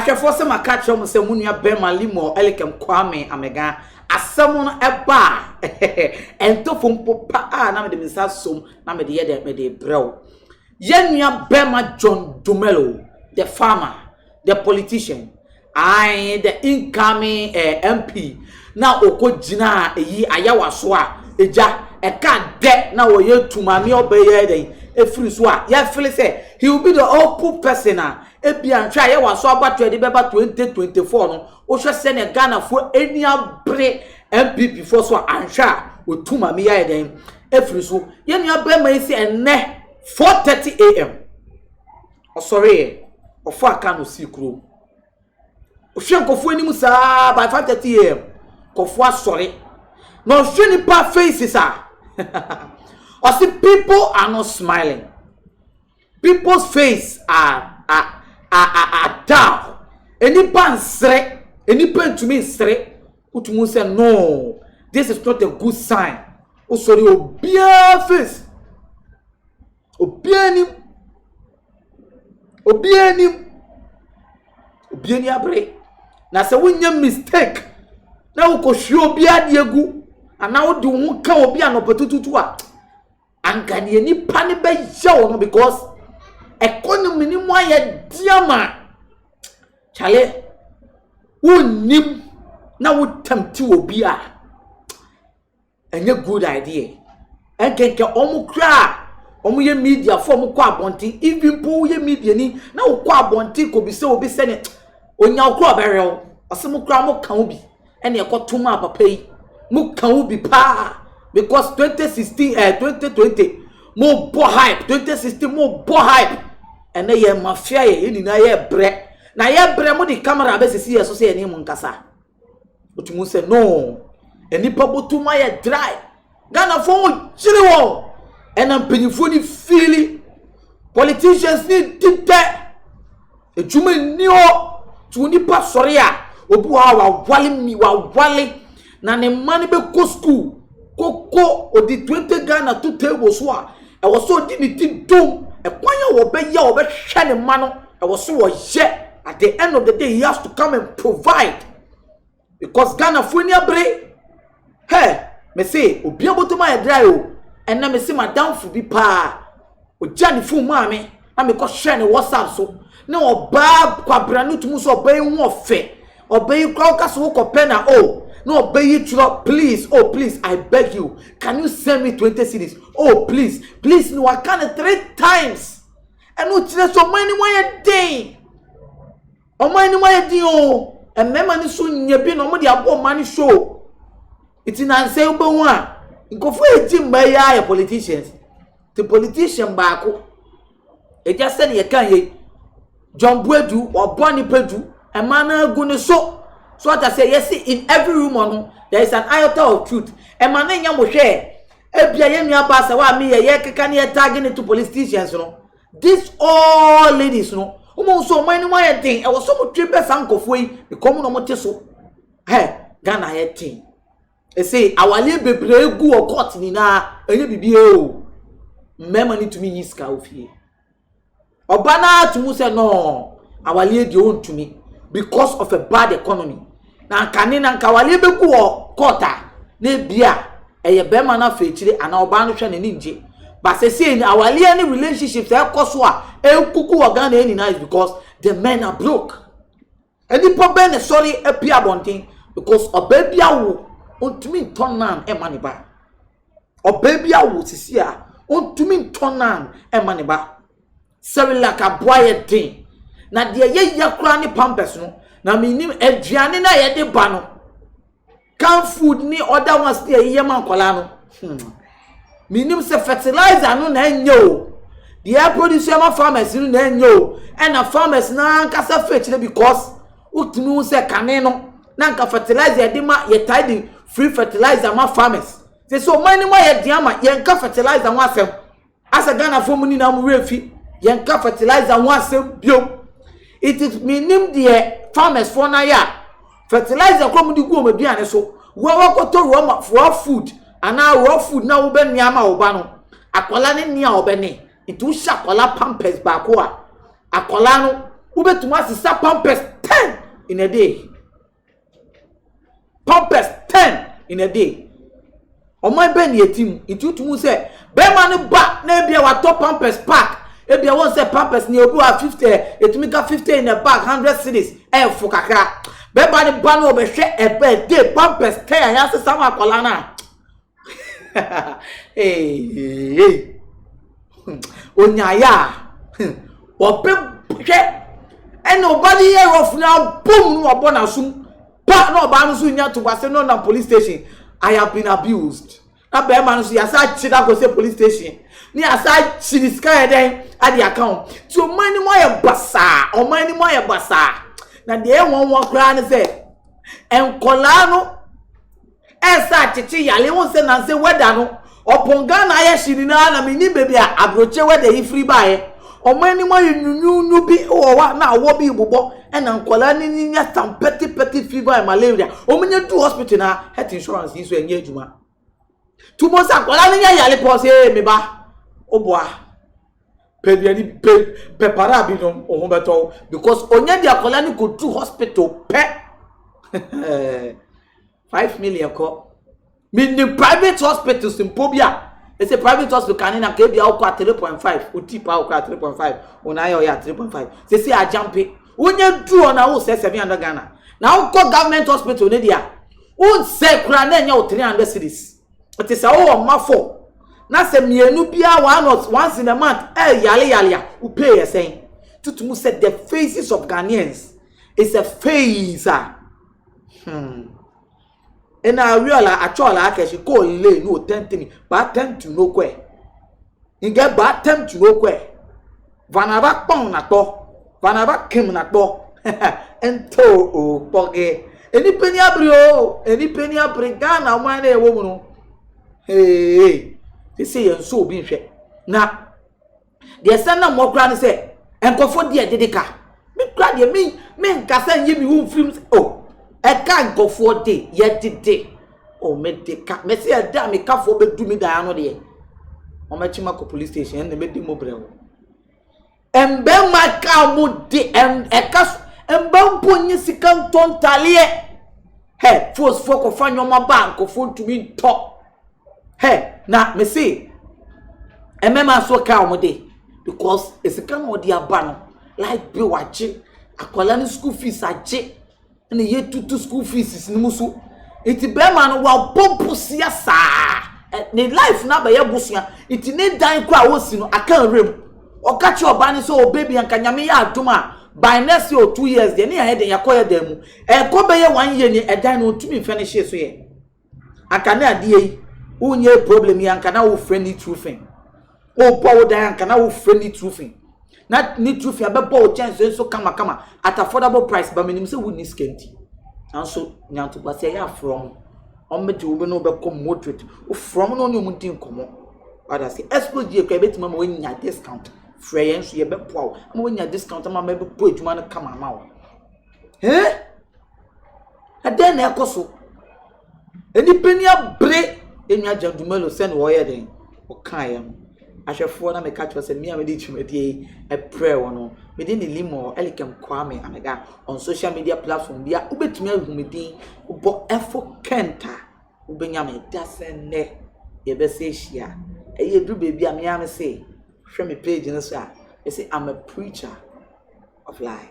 ahwefo se maka mo se munua bema limo elikem kwame amega asem no eba entofo mpopa na me de minsa som na me de ye de me de brew yenua bema John Dumelo the farmer the politician the incoming MP na okojina eyi ayawaso a eja eka de na wo ye tumami obeye den efiri so a ye feel say he will be the open person ebia ntwa ye waso abato de beba 2024 no wo hwe se ne Ghana fo eni abre MPP for so anhwa otumami ya den efiri so ye nua ba mai si enne 4:30 am sorry ofo aka no si kuro ohwe nkofo eni musa by 5:30 am kofo asori no hwe ni pa faces or see people are not smiling. People's face are down. Any pan sre, any pen to me sre, utumu say no, this is not a good sign. Oh sorry, obia face. Obiani abre. Na se wunya mistake. Na ukoshu obia diegu. Ana wo de wo ka obia no petututu a. Anka de ni pani be yawo no because economy ni mo aye diama chale wonim na wo temti obi a enye good idea enkenke omukra omuye media for omukwa abonti even po ye media ni na wo kwa abonti ko bi se obi se ne onya okra oberew osemukra mo kan obi ene ekotuma papa yi mo kan obi pa because 2020 mo bo hype 2016 mo bo hype ene ye mafia ye ni na ye bre na ye bre mo di camera be sisi ye so se ene mo nkasa otumu se no eni pabotuma ye dry Ghana fo chiri wo ena mpanyifo ni fili politicians ni tite ejuma ni o tu ni pa sori a obu wa wale na ne mani be ko school koko odi 20 Ghana to table so a e wo so di ni ti dom e kwanya wo be ya wo be hwe ne ma no e wo so wo ye at the end of the day he has to come and provide because Ghana fo ni abre hey me say obi abotoma ya dry o enna me say madam fu bi pa o jani fu ma me na me ko hwe ne WhatsApp so na oba kwabra no tumu so oba hu ofe oba yi kwa ka so ko pena o no pay it please oh please I beg you can you send me 20 cedis oh please no I can't 3 times and no chile so many way day o many way day oh and mema ni so nyabi no mo de abo mani show it na say obo hu a nkofo eti mbaya ya politicians the politician baako e just say ye kan ye John Buedu or Bonnie Pedu e mana gu ne so what I say, yes, in every room there is an iota of truth. And my name will share. Ebia basa wa mi ye can ye tagging to politicians, no. This all ladies, no. So many my thing. I was so much triple sank of way, the common moteso. Hey, Ghana head thing. They say, our little baby go or caught in na, and you be oh. Memory to me is coffee. Obana to Musa no, our lady own to me because of a bad economy. Na kanina nkawale beku wo kota na bia eye bema na fechire ana oba no hwe ne ninje ba sese ni awale any relationships e koso a ekuku wo Ghana any nice because the men are broke any problem sorry apia bontin because obabia wo ontumi ntonan e mane ba obabia wo sisi a ontumi ntonan e mane ba serila ka boye din na de ye yakura ni pampers no na minim aduane na ye de ba no can food ni other ones dey ye man kola no minim se fertilizer no na enye o the producer ma farmers no na enye o and na farmers na nkasa fetch because utunu se kane no na nka fertilizer de ma ye tied free fertilizer ma farmers say so many more ye de ama ye nka fertilizer ho asem asa Ghana fo mu ni na mu refi ye nka fertilizer ho asem bio it is minim the farmers for na ya fertilizer kom di gu o maduane so wo wakoto raw food ana raw food na wo be niama wo ba no akola ne nia wo be ne itu sha akola pampers ba ko a akola no wo betuma sisa pampers in a day. Pampers 10 in a day. On my ben ye team, it you to say, Beman back, maybe our top Pampers pack. If you want to say Pampers near go at 50, it make a 50 in the back, 100 cities, and for Kaka. Beman ban over share a bed, day Pampers 10, and answer some Colana. Hey, Onyaya, or Pip, and nobody here of now, boom, no bonasum, but no banusunya to Barcelona police station. I have been abused. That Beman see as I cheat go say police station. Ni aside chidi sky den at the account. So money more basa or money more basa. Na de one kra ne say enkola no esa chichi yale won say na say weda no oponga na ya shiri na me ni baby abroche weda yi free buy. O money more nyunyu bi o wa na wo bi bobo e na enkola ni nya some petty fever and malaria. O menye do hospital na health insurance yi so enye adwuma. Two months akola ni nya yale po say me ba Oboa pediani pepara bi no ohun because onye dia kolani go to hospital pe 5 million ko mean the private hospitals in Pobia. It's a private hospital kanina ke bia okwa 3.5 utipa okwa 3.5 una yo ya 3.5 say a jump onye du ona wo say 700 Ghana na go government hospital ne dia won say kura na nya 300 cedis it is all mafo na se mienu bia once in a month yale who pay a saying to said the faces of Ghanaians is a face and I realize actually I should call lay no tempt me but tempt to no kwe in get bad tempt to no kwe vanava pong na to vanava kim na to and to o poge any penny abri Ghana man e wo mu hey they say you so be hwe na the send am more kra say enkofo de dedeka me kra de me nkasa nye mi hu film oh e ka enkofo de ye dede oh me deka me say e da me kafo be du mi da no de o ma chima ko police station na me di mo brewo embe ma ka mo de embe mponyi sika tontale he force for fanyo ma bank fo ntumi to hey, na me say, emema so ka omode because esika no de aba no like be wache akwala ni school fees ache na ye tutu school fees ni muso iti be ma no wa bobusia sa ni life na ba ye busia iti ne dan kwa wosi no aka rem okachi oba ni so o baby anka nyame ya aduma by next year 2 years de ni ya de yakoya da mu e ko be ye 1 year ni e dan no tumi finish so ye aka na ade yi unye problem yanka na wo friendly truthing o power da yanka na wo friendly truthing na ni truthing abeba o chance so kama at affordable price ba minim say wo ni skenti anso nyanto kwase ya from omedi wo be no be come moderate o from no ni mu din komo wada say explode kwa betima ma wonya discount free yenso ye be poa ma wonya discount ma be po adwuma no kama ma wo ade na ekoso eni penia bre enya jandumelo send wo ye den o kan yam ahwefo na me catch say me am dey twumedie e pray wono me dey ni limo elikem kwame amega on social media platform dia ubetumi ahumedin ubo efo kenta ubenya me dasene ye be say hia eye du baby am ya me say hwe me page no so I say I'm a preacher of life.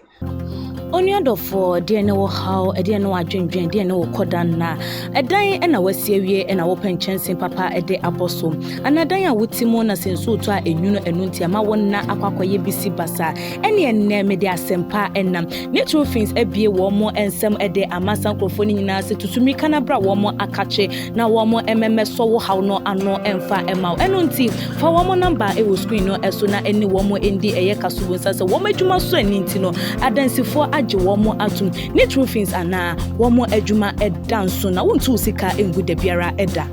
Onyado for dear no how a dear no adwendwen dear no kodan na edan na wasiewie na wo penchen papa ede apostle anadan a wotimo na senso to a enwunu enunti ama won na akwakoye bisi basa ene enne me de asempa enam natural things ebie wo mo ensem ede amasan krofo ni nyina se tutumi kana bra wo mo akache na wo mo emmeso wo haw no ano emfa ema enunti fa wo mo number e wo screen no eso na eni wo mo endi eye kasubo sase wo madwuma so aninti no adansifo age womo atum ni true things ana womo adwuma edanso na wontu sika engu da biara eda